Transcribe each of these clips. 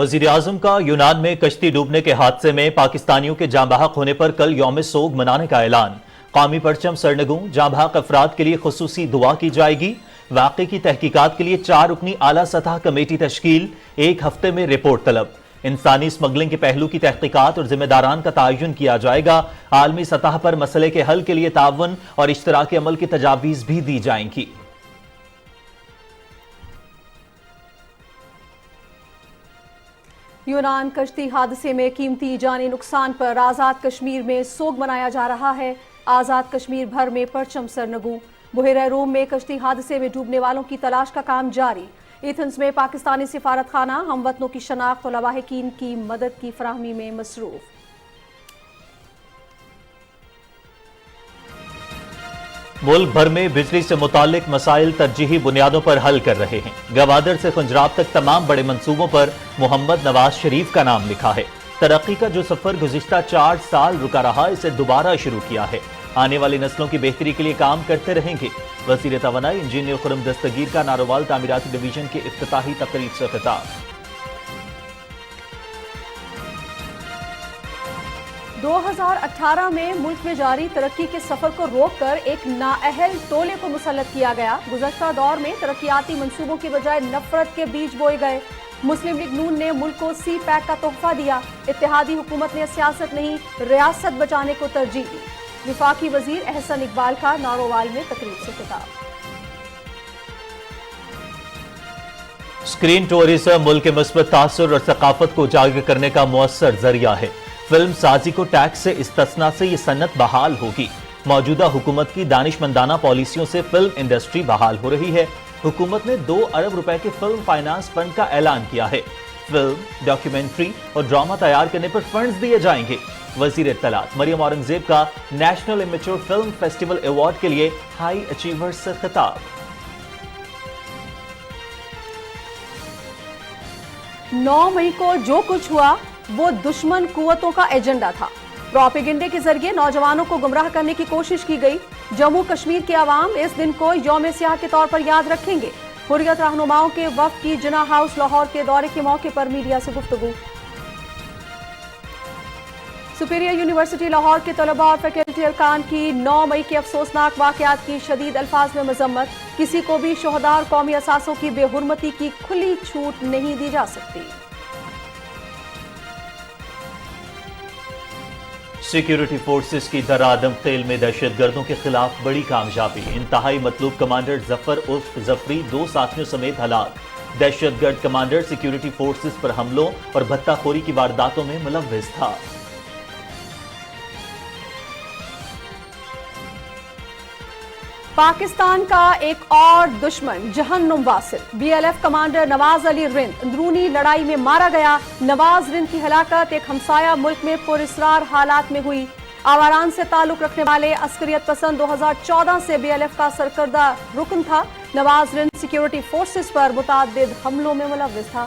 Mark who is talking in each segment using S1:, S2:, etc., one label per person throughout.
S1: وزیر اعظم کا یونان میں کشتی ڈوبنے کے حادثے میں پاکستانیوں کے جاں بحق ہونے پر کل یوم سوگ منانے کا اعلان۔ قومی پرچم سرنگوں جاں بحق افراد کے لیے خصوصی دعا کی جائے گی۔ واقعے کی تحقیقات کے لیے 4 رکنی اعلیٰ سطح کمیٹی تشکیل، 1 ہفتے میں رپورٹ طلب۔ انسانی اسمگلنگ کے پہلو کی تحقیقات اور ذمہ داران کا تعین کیا جائے گا۔ عالمی سطح پر مسئلے کے حل کے لیے تعاون اور اشتراک عمل کی تجاویز بھی دی جائیں گی۔
S2: یونان کشتی حادثے میں قیمتی جانی نقصان پر آزاد کشمیر میں سوگ منایا جا رہا ہے۔ آزاد کشمیر بھر میں پرچم سرنگوں۔ بحیرہ روم میں کشتی حادثے میں ڈوبنے والوں کی تلاش کا کام جاری۔ ایتھنز میں پاکستانی سفارت خانہ ہم وطنوں کی شناخت اور لواحقین کی مدد کی فراہمی میں مصروف۔
S1: ملک بھر میں بجلی سے متعلق مسائل ترجیحی بنیادوں پر حل کر رہے ہیں۔ گوادر سے خنجراب تک تمام بڑے منصوبوں پر محمد نواز شریف کا نام لکھا ہے۔ ترقی کا جو سفر گزشتہ 4 سال رکا رہا، اسے دوبارہ شروع کیا ہے۔ آنے والی نسلوں کی بہتری کے لیے کام کرتے رہیں گے۔ وزیر توانائی انجینئر خرم دستگیر کا ناروال تعمیراتی ڈویژن کے افتتاحی تقریب سے خطاب۔
S2: 2018 میں ملک میں جاری ترقی کے سفر کو روک کر ایک نااہل ٹولے کو مسلط کیا گیا۔ گزشتہ دور میں ترقیاتی منصوبوں کے بجائے نفرت کے بیج بوئے گئے۔ مسلم لیگ نون نے ملک کو سی پیک کا تحفہ دیا۔ اتحادی حکومت نے سیاست نہیں، ریاست بچانے کو ترجیح دی۔ وفاقی وزیر احسن اقبال کا ناروال میں تقریب سے خطاب۔
S1: اسکرین ٹورزم ملک کے مثبت تاثر اور ثقافت کو اجاگر کرنے کا مؤثر ذریعہ ہے۔ فلم سازی کو ٹیکس سے استثناء سے یہ صنعت بحال ہوگی۔ موجودہ حکومت کی دانشمندانہ پالیسیوں سے فلم انڈسٹری بحال ہو رہی ہے۔ حکومت نے 2 ارب روپے کے فلم فائنانس فنڈ کا اعلان کیا ہے۔ فلم، ڈاکیومنٹری اور ڈرامہ تیار کرنے پر فنڈز دیے جائیں گے۔ وزیر اطلاعات مریم اورنگزیب کا national amateur film festival award کے لیے ہائی اچیورز سے خطاب۔
S2: 9 مئی کو جو کچھ ہوا وہ دشمن قوتوں کا ایجنڈا تھا۔ پروپیگنڈے کے ذریعے نوجوانوں کو گمراہ کرنے کی کوشش کی گئی۔ جموں کشمیر کے عوام اس دن کو یوم سیاہ کے طور پر یاد رکھیں گے۔ حریت رہنماؤں کے وفد کی جناح ہاؤس لاہور کے دورے کے موقع پر میڈیا سے گفتگو۔ سپیریئر یونیورسٹی لاہور کے طلباء اور فیکلٹی ارکان کی 9 مئی کے افسوسناک واقعات کی شدید الفاظ میں مذمت۔ کسی کو بھی شہداء اور قومی اثاثوں کی بے حرمتی کی کھلی چھوٹ نہیں دی جا سکتی۔
S1: سیکیورٹی فورسز کی درعدم خیل میں دہشت گردوں کے خلاف بڑی کامیابی۔ انتہائی مطلوب کمانڈر ظفر عرف ظفری 2 ساتھیوں سمیت ہلاک۔ دہشت گرد کمانڈر سیکیورٹی فورسز پر حملوں اور بھتہ خوری کی وارداتوں میں ملوث تھا۔
S2: پاکستان کا ایک اور دشمن جہنم واصل۔ بی ایل ایف کمانڈر نواز علی رند اندرونی لڑائی میں مارا گیا۔ نواز رند کی ہلاکت ایک ہمسایہ ملک میں پراسرار حالات میں ہوئی۔ آواران سے تعلق رکھنے والے عسکریت پسند 2014 سے بی ایل ایف کا سرکردہ رکن تھا۔ نواز رند سیکیورٹی فورسز پر متعدد حملوں میں ملوث تھا۔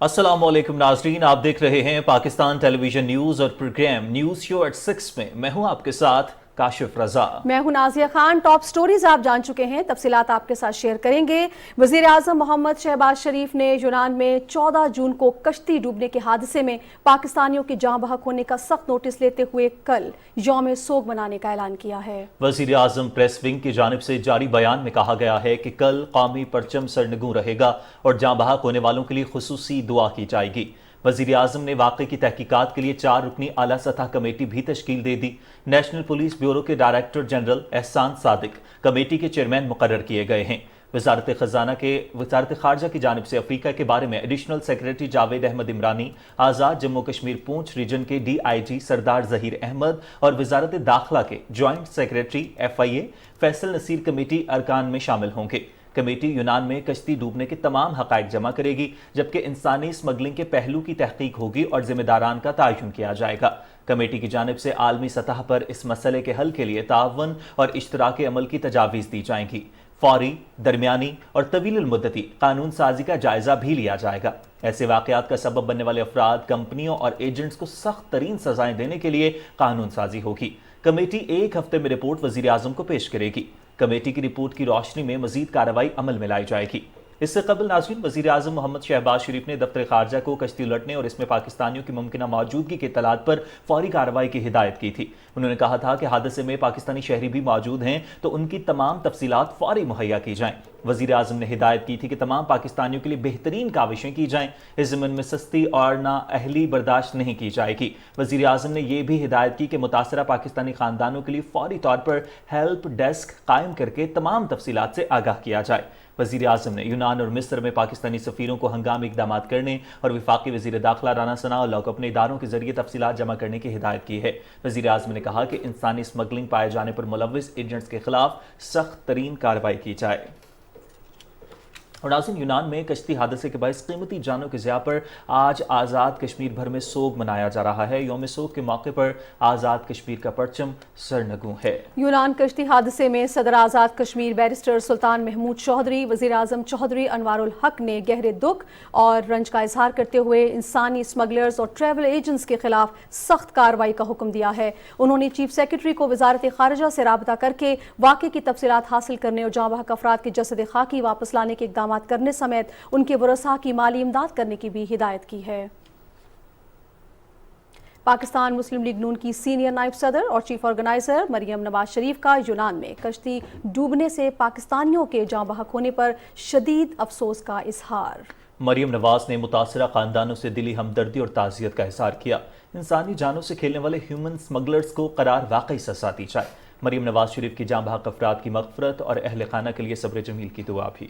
S1: السلام علیکم ناظرین، آپ دیکھ رہے ہیں پاکستان ٹیلی ویژن نیوز اور پروگرام نیوز شو ایٹ 6 میں میں ہوں آپ کے ساتھ کاشف رضا۔
S2: میں ہوں نازیہ خان۔ ٹاپ سٹوریز آپ جان چکے ہیں، تفصیلات آپ کے ساتھ شیئر کریں گے۔ وزیر اعظم محمد شہباز شریف نے یونان میں 14 جون کو کشتی ڈوبنے کے حادثے میں پاکستانیوں کی جاں بحق ہونے کا سخت نوٹس لیتے ہوئے کل یوم سوگ منانے کا اعلان کیا ہے۔
S1: وزیر اعظم پریس ونگ کی جانب سے جاری بیان میں کہا گیا ہے کہ کل قومی پرچم سرنگوں رہے گا اور جاں بحق ہونے والوں کے لیے خصوصی دعا کی جائے گی۔ وزیر اعظم نے واقعے کی تحقیقات کے لیے 4 رکنی اعلیٰ سطح کمیٹی بھی تشکیل دے دی۔ نیشنل پولیس بیورو کے ڈائریکٹر جنرل احسان صادق کمیٹی کے چیئرمین مقرر کیے گئے ہیں۔ وزارت خارجہ کی جانب سے افریقہ کے بارے میں ایڈیشنل سیکریٹری جاوید احمد عمرانی، آزاد جموں کشمیر پونچھ ریجن کے ڈی آئی جی سردار ظہیر احمد اور وزارت داخلہ کے جوائنٹ سیکریٹری ایف آئی اے فیصل نصیر کمیٹی ارکان میں شامل ہوں گے۔ کمیٹی یونان میں کشتی ڈوبنے کے تمام حقائق جمع کرے گی، جبکہ انسانی اسمگلنگ کے پہلو کی تحقیق ہوگی اور ذمہ داران کا تعین کیا جائے گا۔ کمیٹی کی جانب سے عالمی سطح پر اس مسئلے کے حل کے لیے تعاون اور اشتراک عمل کی تجاویز دی جائیں گی۔ فوری، درمیانی اور طویل المدتی قانون سازی کا جائزہ بھی لیا جائے گا۔ ایسے واقعات کا سبب بننے والے افراد، کمپنیوں اور ایجنٹس کو سخت ترین سزائیں دینے کے لیے قانون سازی ہوگی۔ کمیٹی ایک ہفتے میں رپورٹ وزیر اعظم کو پیش کرے گی۔ کمیٹی کی رپورٹ کی روشنی میں مزید کارروائی عمل میں لائی جائے گی۔ اس سے قبل ناظرین، وزیر اعظم محمد شہباز شریف نے دفتر خارجہ کو کشتی الٹنے اور اس میں پاکستانیوں کی ممکنہ موجودگی کی اطلاعات پر فوری کارروائی کی ہدایت کی تھی۔ انہوں نے کہا تھا کہ حادثے میں پاکستانی شہری بھی موجود ہیں تو ان کی تمام تفصیلات فوری مہیا کی جائیں۔ وزیر اعظم نے ہدایت کی تھی کہ تمام پاکستانیوں کے لیے بہترین کاوشیں کی جائیں، اس ضمن میں سستی اور نااہلی برداشت نہیں کی جائے گی۔ وزیر اعظم نے یہ بھی ہدایت کی کہ متاثرہ پاکستانی خاندانوں کے لیے فوری طور پر ہیلپ ڈیسک قائم کر کے تمام تفصیلات سے آگاہ کیا جائے۔ وزیر اعظم نے یونان اور مصر میں پاکستانی سفیروں کو ہنگامی اقدامات کرنے اور وفاقی وزیر داخلہ رانا ثناء اللہ کو اپنے اداروں کے ذریعے تفصیلات جمع کرنے کی ہدایت کی ہے۔ وزیر اعظم نے کہا کہ انسانی اسمگلنگ پائے جانے پر ملوث ایجنٹس کے خلاف سخت ترین کارروائی کی جائے۔ اور ناظرین، یونان میں کشتی حادثے کے باعث قیمتی جانوں کے ضیاع پر آج آزاد کشمیر بھر میں سوگ منایا جا رہا ہے۔ یوم سوگ کے موقع پر آزاد کشمیر کا پرچم سرنگوں ہے۔
S2: یونان کشتی حادثے میں صدر آزاد کشمیر بیرسٹر سلطان محمود چودھری، وزیر اعظم چودھری انوار الحق نے گہرے دکھ اور رنج کا اظہار کرتے ہوئے انسانی اسمگلرز اور ٹریول ایجنٹس کے خلاف سخت کارروائی کا حکم دیا ہے۔ انہوں نے چیف سیکرٹری کو وزارت خارجہ سے رابطہ کر کے واقعے کی تفصیلات حاصل کرنے اور جاں بحق افراد کے جسد خاکی واپس لانے کے اقدامات کرنے سمیت ان کے ورثاء کی مالی امداد کرنے کی بھی ہدایت کی ہے۔ پاکستان مسلم لیگ نون کی سینئر نائب صدر اور چیف آرگنائزر مریم نواز شریف کا یونان میں کشتی ڈوبنے سے پاکستانیوں کے جاں بحق ہونے پر شدید افسوس کا اظہار۔
S1: مریم نواز نے متاثرہ خاندانوں سے دلی ہمدردی اور تعزیت کا اظہار کیا۔ انسانی جانوں سے کھیلنے والے ہیومن سمگلرز کو قرار واقعی سزا دی جائے۔ مریم نواز شریف کی جاں بحق افراد کی مغفرت اور اہل خانہ کے لیے صبر جمیل کی دعا بھی۔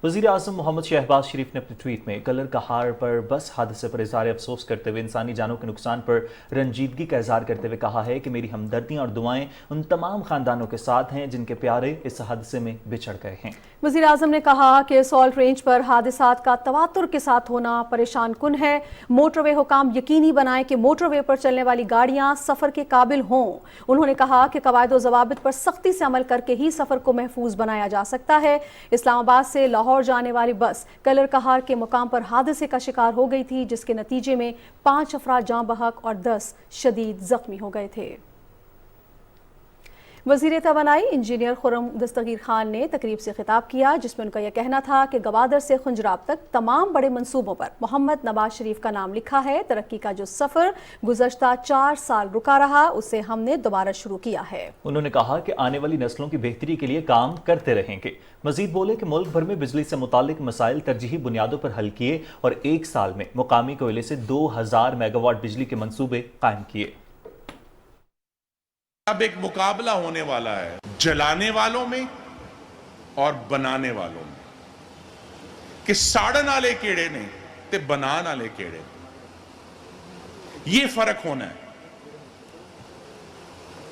S1: وزیر اعظم محمد شہباز شریف نے اپنے ٹویٹ میں کلر کہار پر بس حادثے پر اظہار افسوس کرتے ہوئے انسانی جانوں کے نقصان پر رنجیدگی کا اظہار کرتے ہوئے کہا ہے کہ میری ہمدردیاں اور دعائیں ان تمام خاندانوں کے ساتھ ہیں جن کے پیارے اس حادثے میں بچھڑ گئے ہیں۔
S2: وزیر اعظم نے کہا کہ سالٹ رینج پر حادثات کا تواتر کے ساتھ ہونا پریشان کن ہے۔ موٹر وے حکام یقینی بنائیں کہ موٹر وے پر چلنے والی گاڑیاں سفر کے قابل ہوں۔ انہوں نے کہا کہ قواعد و ضوابط پر سختی سے عمل کر کے ہی سفر کو محفوظ بنایا جا سکتا ہے۔ اسلام آباد سے لاہور جانے والی بس کلر کہار کے مقام پر حادثے کا شکار ہو گئی تھی، جس کے نتیجے میں 5 افراد جاں بحق اور 10 شدید زخمی ہو گئے تھے۔ وزیر توانائی انجینئر خرم دستگیر خان نے تقریب سے خطاب کیا، جس میں ان کا یہ کہنا تھا کہ گوادر سے خنجراب تک تمام بڑے منصوبوں پر محمد نواز شریف کا نام لکھا ہے۔ ترقی کا جو سفر گزشتہ 4 سال رکا رہا، اسے ہم نے دوبارہ شروع کیا ہے۔
S1: انہوں نے کہا کہ آنے والی نسلوں کی بہتری کے لیے کام کرتے رہیں گے۔ مزید بولے کہ ملک بھر میں بجلی سے متعلق مسائل ترجیحی بنیادوں پر حل کیے اور 1 سال میں مقامی کوئلے سے 2000 میگا واٹ بجلی کے منصوبے قائم کیے۔
S3: اب ایک مقابلہ ہونے والا ہے جلانے والوں میں اور بنانے والوں میں، کہ ساڑن والے کیڑے نے تے بنان والے کیڑے، یہ فرق ہونا ہے۔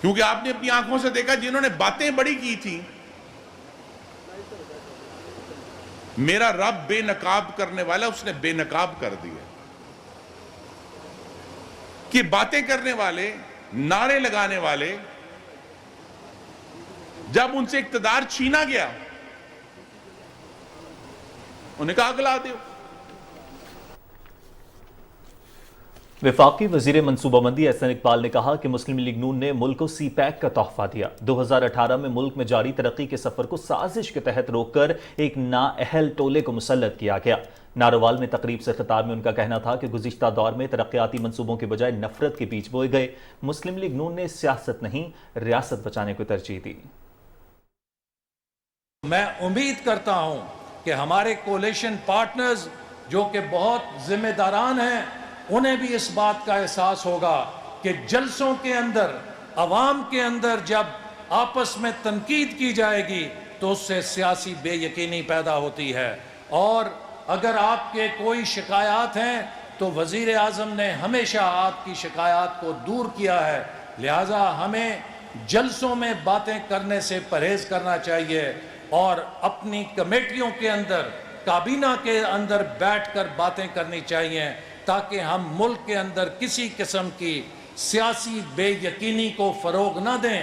S3: کیونکہ آپ نے اپنی آنکھوں سے دیکھا جنہوں نے باتیں بڑی کی تھی، میرا رب بے نقاب کرنے والا اس نے بے نقاب کر دیا۔ کہ باتیں کرنے والے، نعرے لگانے والے، جب ان سے اقتدار چھینا گیا انہیں کہا اگلا دیو۔
S1: وفاقی وزیر منصوبہ بندی احسن اقبال نے کہا کہ مسلم لیگ نون نے ملک کو سی پیک کا تحفہ دیا۔ 2018 میں ملک میں جاری ترقی کے سفر کو سازش کے تحت روک کر ایک نااہل ٹولے کو مسلط کیا گیا۔ ناروال میں تقریب سے خطاب میں ان کا کہنا تھا کہ گزشتہ دور میں ترقیاتی منصوبوں کے بجائے نفرت کے بیج بوئے گئے۔ مسلم لیگ نون نے سیاست نہیں، ریاست بچانے کو ترجیح دی۔
S4: میں امید کرتا ہوں کہ ہمارے کولیشن پارٹنرز جو کہ بہت ذمہ داران ہیں، انہیں بھی اس بات کا احساس ہوگا کہ جلسوں کے اندر، عوام کے اندر جب آپس میں تنقید کی جائے گی تو اس سے سیاسی بے یقینی پیدا ہوتی ہے۔ اور اگر آپ کے کوئی شکایات ہیں تو وزیر اعظم نے ہمیشہ آپ کی شکایات کو دور کیا ہے، لہٰذا ہمیں جلسوں میں باتیں کرنے سے پرہیز کرنا چاہیے اور اپنی کمیٹیوں کے اندر، کابینہ کے اندر بیٹھ کر باتیں کرنی چاہیے تاکہ ہم ملک کے اندر کسی قسم کی سیاسی بے یقینی کو فروغ نہ دیں۔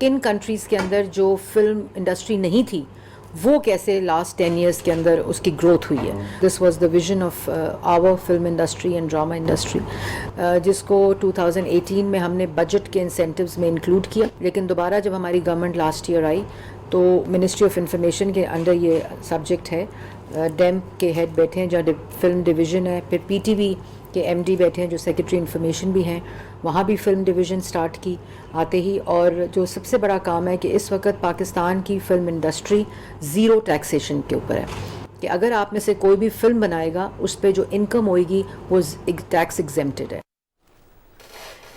S5: کن کنٹریز کے اندر جو فلم انڈسٹری نہیں تھی وہ کیسے لاسٹ 10 ایئرس کے اندر اس کی گروتھ ہوئی ہے. This was the vision of our film industry and drama industry, جس کو 2018 میں ہم نے بجٹ کے انسینٹیوز میں انکلوڈ کیا. لیکن دوبارہ جب ہماری گورنمنٹ لاسٹ ایئر آئی تو منسٹری آف انفارمیشن کے انڈر یہ سبجیکٹ ہے. ڈیمپ کے ہیڈ بیٹھے ہیں جہاں فلم ڈویژن ہے، پھر پی ٹی وی کے ایم ڈی بیٹھے ہیں جو سیکرٹری انفارمیشن بھی ہیں، وہاں بھی فلم ڈویژن سٹارٹ کی آتے ہی. اور جو سب سے بڑا کام ہے کہ اس وقت پاکستان کی فلم انڈسٹری زیرو ٹیکسیشن کے اوپر ہے، کہ اگر آپ میں سے کوئی بھی فلم بنائے گا اس پہ جو انکم ہوئے گی وہ ٹیکس ایگزمپٹڈ ہے.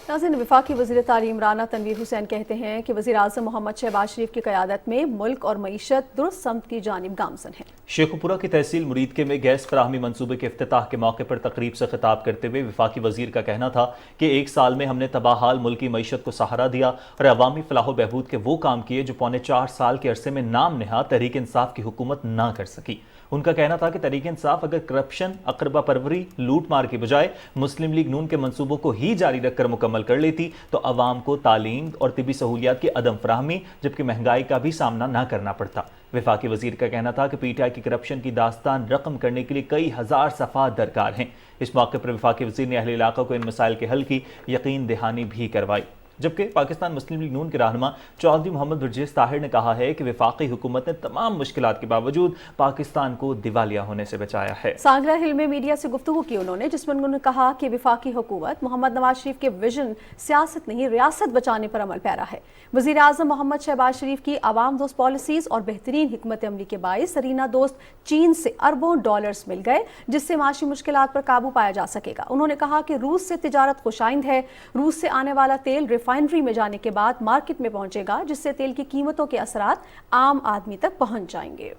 S2: ناظرین، وفاقی وزیر تعلیم رانا تنویر حسین کہتے ہیں کہ وزیر اعظم محمد شہباز شریف کی قیادت میں ملک اور معیشت درست سمت کی جانب گامزن ہے.
S1: شیخوپورہ کی تحصیل مریدکے میں گیس فراہمی منصوبے کے افتتاح کے موقع پر تقریب سے خطاب کرتے ہوئے وفاقی وزیر کا کہنا تھا کہ 1 سال میں ہم نے تباہ حال ملکی معیشت کو سہارا دیا اور عوامی فلاح و بہبود کے وہ کام کیے جو 4.25 سال کے عرصے میں نام نہاد تحریک انصاف کی حکومت نہ کر سکی. ان کا کہنا تھا کہ تحریک انصاف اگر کرپشن، اقربا پروری، لوٹ مار کی بجائے مسلم لیگ نون کے منصوبوں کو ہی جاری رکھ کر مکمل کر لیتی تو عوام کو تعلیم اور طبی سہولیات کی عدم فراہمی جبکہ مہنگائی کا بھی سامنا نہ کرنا پڑتا. وفاقی وزیر کا کہنا تھا کہ پی ٹی آئی کی کرپشن کی داستان رقم کرنے کے لیے کئی ہزار صفحات درکار ہیں. اس موقع پر وفاقی وزیر نے اہل علاقہ کو ان مسائل کے حل کی یقین دہانی بھی کروائی. جبکہ پاکستان مسلم لیگ نون کے رہنما چودھری محمد برجیز طاہر نے کہا ہے کہ وفاقی حکومت نے تمام مشکلات کے باوجود پاکستان کو دیوالیہ ہونے سے بچایا ہے.
S2: سانگلہ ہل میں میڈیا سے گفتگو کی انہوں نے، جس میں انہوں نے کہا کہ وفاقی حکومت محمد نواز شریف کے ویژن سیاست نہیں ریاست بچانے پر عمل پیرا ہے. وزیر اعظم محمد شہباز شریف کی عوام دوست پالیسیز اور بہترین حکمت عملی کے باعث سرینہ دوست چین سے اربوں ڈالرز مل گئے جس سے معاشی مشکلات پر قابو پایا جا سکے گا. انہوں نے کہا کہ روس سے تجارت خوشائند ہے. روس سے آنے والا تیل ریفائنری میں جانے کے بعد مارکیٹ میں پہنچے گا جس سے تیل کی قیمتوں کے اثرات عام آدمی تک پہنچ جائیں گے.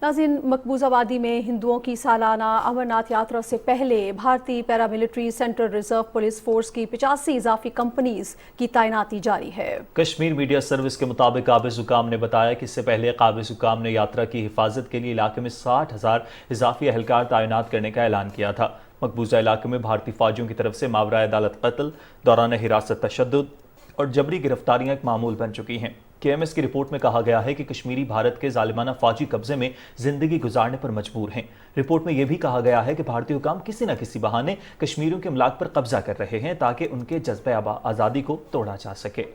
S2: ناظرین، مقبوضہ وادی میں ہندوؤں کی سالانہ امرناتھ یاترا سے پہلے بھارتی paramilitary central reserve police force کی 85 اضافی کمپنیز کی تعیناتی جاری ہے.
S1: کشمیر میڈیا سروس کے مطابق قابض حکام نے بتایا کہ اس سے پہلے قابض حکام نے یاترا کی حفاظت کے لیے علاقے میں 60,000 اضافی اہلکار تعینات کرنے کا اعلان کیا تھا. مقبوضہ علاقے میں بھارتی فوجیوں کی طرف سے ماورائے عدالت قتل، دوران حراست تشدد اور جبری گرفتاریاں ایک معمول بن چکی ہیں. کے ایم ایس کی رپورٹ میں کہا گیا ہے کہ کشمیری بھارت کے ظالمانہ فوجی قبضے میں زندگی گزارنے پر مجبور ہیں. رپورٹ میں یہ بھی کہا گیا ہے کہ بھارتی حکام کسی نہ کسی بہانے کشمیریوں کے املاک پر قبضہ کر رہے ہیں تاکہ ان کے جذبہ آزادی کو توڑا جا سکے.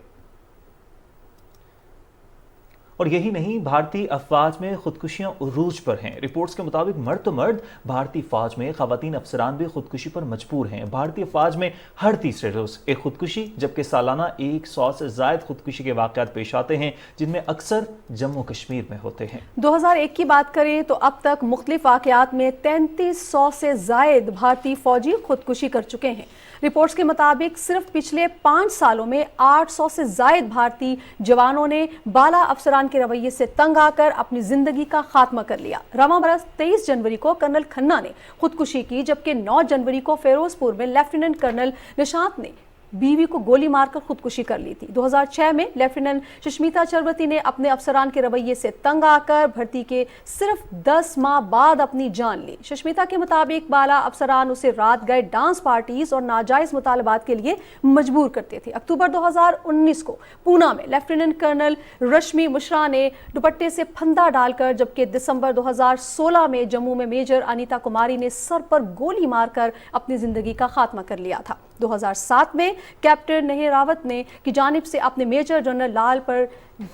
S1: اور یہی نہیں، بھارتی افواج میں خودکشیاں عروج پر ہیں. رپورٹس کے مطابق مرد تو مرد، بھارتی فوج میں خواتین افسران بھی خودکشی پر مجبور ہیں. بھارتی افواج میں ہر تیسرے روز ایک خودکشی جبکہ سالانہ 100 سے زائد خودکشی کے واقعات پیش آتے ہیں جن میں اکثر جموں کشمیر میں ہوتے ہیں.
S2: 2001 کی بات کریں تو اب تک مختلف واقعات میں 3300 سے زائد بھارتی فوجی خودکشی کر چکے ہیں. رپورٹس کے مطابق صرف پچھلے 5 سالوں میں 800 سے زائد بھارتی جوانوں نے بالا افسران کے رویے سے تنگ آ کر اپنی زندگی کا خاتمہ کر لیا. رواں برس 23 جنوری کو کرنل کھنہ نے خودکشی کی جبکہ 9 جنوری کو فیروز پور میں لیفٹیننٹ کرنل نشانت نے بیوی کو گولی مار کر خودکشی کر لی تھی. 2006 میں لیفٹیننٹ ششمیتا چربتی نے اپنے افسران کے رویے سے تنگ آ کر بھرتی کے صرف 10 ماہ بعد اپنی جان لی. ششمیتا کے مطابق بالا افسران اسے رات گئے ڈانس پارٹیز اور ناجائز مطالبات کے لیے مجبور کرتے تھے. اکتوبر 2019 کو پونا میں لیفٹیننٹ کرنل رشمی مشرا نے دوپٹے سے پھندا ڈال کر جبکہ دسمبر 2016 میں جموں میں میجر انیتا کماری نے سر پر گولی مار کر اپنی زندگی کا خاتمہ کر لیا تھا. 2007 میں کیپٹن نہیر راوت نے کی جانب سے اپنے میجر جنرل لال پر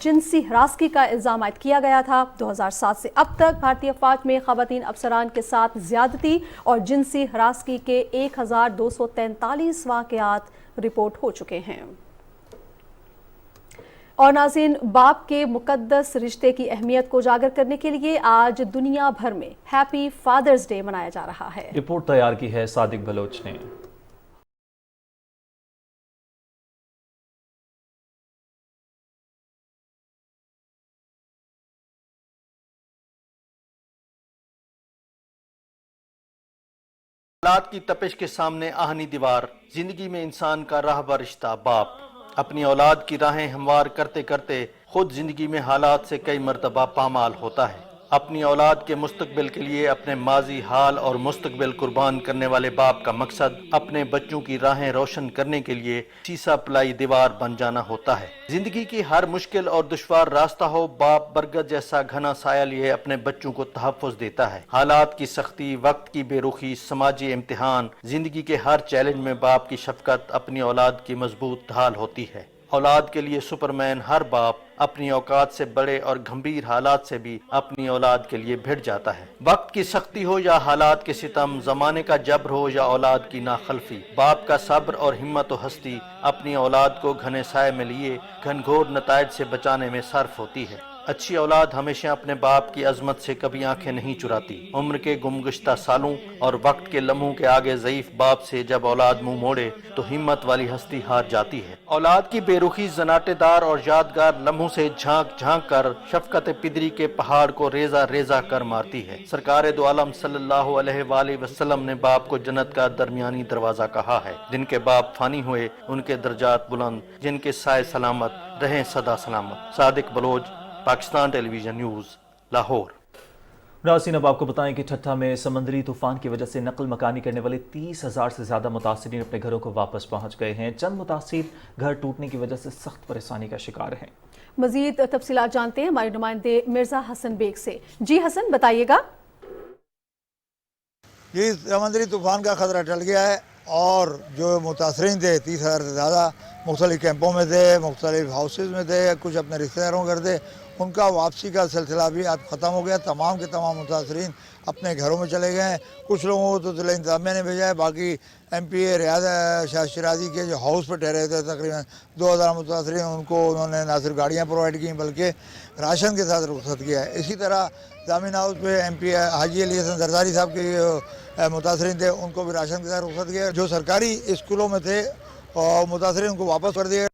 S2: جنسی ہراسگی کا الزام عائد کیا گیا تھا. 2007 سے اب تک بھارتی افواج میں خواتین افسران کے ساتھ زیادتی اور جنسی ہراسگی کے 1243 واقعات رپورٹ ہو چکے ہیں. اور ناظرین، باپ کے مقدس رشتے کی اہمیت کو اجاگر کرنے کے لیے آج دنیا بھر میں ہیپی فادرز ڈے منایا جا رہا ہے.
S1: رپورٹ تیار کی ہے صادق بلوچ نے.
S6: حالات کی تپش کے سامنے آہنی دیوار، زندگی میں انسان کا راہبر رشتہ باپ اپنی اولاد کی راہیں ہموار کرتے کرتے خود زندگی میں حالات سے کئی مرتبہ پامال ہوتا ہے. اپنی اولاد کے مستقبل کے لیے اپنے ماضی، حال اور مستقبل قربان کرنے والے باپ کا مقصد اپنے بچوں کی راہیں روشن کرنے کے لیے سیسا پلائی دیوار بن جانا ہوتا ہے۔ زندگی کی ہر مشکل اور دشوار راستہ ہو، باپ برگد جیسا گھنا سایہ لیے اپنے بچوں کو تحفظ دیتا ہے۔ حالات کی سختی، وقت کی بے رخی، سماجی امتحان، زندگی کے ہر چیلنج میں باپ کی شفقت اپنی اولاد کی مضبوط ڈھال ہوتی ہے۔ اولاد کے لیے سپرمین ہر باپ اپنی اوقات سے بڑے اور گھمبیر حالات سے بھی اپنی اولاد کے لیے بھڑ جاتا ہے۔ وقت کی سختی ہو یا حالات کے ستم، زمانے کا جبر ہو یا اولاد کی ناخلفی، باپ کا صبر اور ہمت و ہستی اپنی اولاد کو گھنے سائے میں لیے گھنگھور نتائج سے بچانے میں صرف ہوتی ہے۔ اچھی اولاد ہمیشہ اپنے باپ کی عظمت سے کبھی آنکھیں نہیں چراتی۔ عمر کے گمگشتہ سالوں اور وقت کے لمحوں کے آگے ضعیف باپ سے جب اولاد منہ موڑے تو ہمت والی ہستی ہار جاتی ہے۔ اولاد کی بے رخی زناٹے دار اور یادگار لمحوں سے جھانک جھانک کر شفقت پدری کے پہاڑ کو ریزہ ریزہ کر مارتی ہے۔ سرکار دو عالم صلی اللہ علیہ وآلہ وسلم نے باپ کو جنت کا درمیانی دروازہ کہا ہے۔ جن کے باپ فانی ہوئے ان کے درجات بلند، جن کے سائے سلامت رہیں سدا سلامت۔ صادق بلوچ، پاکستان ٹیلی ویژن نیوز، لاہور۔
S1: ناظرین، اب آپ کو بتائیں کہ ٹھٹھہ میں سمندری طوفان کی وجہ سے نقل مکانی کرنے والے 30,000 سے زیادہ متاثرین اپنے گھروں کو واپس پہنچ گئے ہیں۔ چند متاثر گھر ٹوٹنے کی وجہ سے سخت پریشانی کا شکار ہیں۔
S2: مزید تفصیلات جانتے ہیں ہمارے نمائندے مرزا حسن بیگ سے۔ جی حسن، بتائیے گا۔
S7: یہ سمندری طوفان کا خطرہ ٹل گیا ہے اور جو متاثرین تھے 30,000 سے زیادہ مختلف کیمپوں میں تھے، مختلف ہاؤسز میں تھے، کچھ اپنے رشتہ داروں کے گھر تھے، ان کا واپسی کا سلسلہ بھی اب ختم ہو گیا۔ تمام کے تمام متاثرین اپنے گھروں میں چلے گئے ہیں۔ کچھ لوگوں کو تو ضلع انتظامیہ نے بھیجا ہے، باقی ایم پی اے ریاض شاہ شیرازی کے جو ہاؤس پہ ٹھہرے تھے تقریباً 2,000 متاثرین، ان کو انہوں نے نہ صرف گاڑیاں پرووائڈ کی بلکہ راشن کے ساتھ رخصت کیا ہے۔ اسی طرح زامین ہاؤس پہ ایم پی حاجی علی حسن زرداری صاحب کے متاثرین تھے، ان کو بھی راشن کے ساتھ رخصت کیا۔ جو سرکاری اسکولوں میں تھے اور متاثرین ان کو واپس کر دیا۔